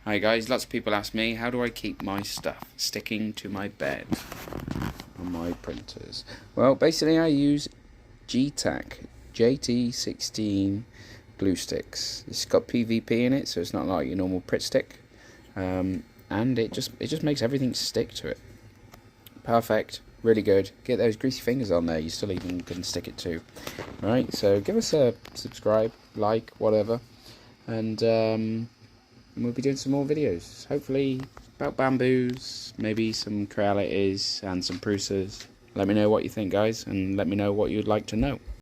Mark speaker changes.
Speaker 1: Hi guys, lots of people ask me, how do I keep my stuff sticking to my bed on my printers? Well, basically I use Getac JT16 glue sticks. It's got PVP in it, so it's not like your normal Pritt stick, and it just makes everything stick to it. Perfect, really good. Get those greasy fingers on there, you still even can stick it to. Right, so give us a subscribe, like, whatever, and we'll be doing some more videos, hopefully about bamboos, maybe some Crealities and some Prusas. Let me know what you think, guys, and let me know what you'd like to know.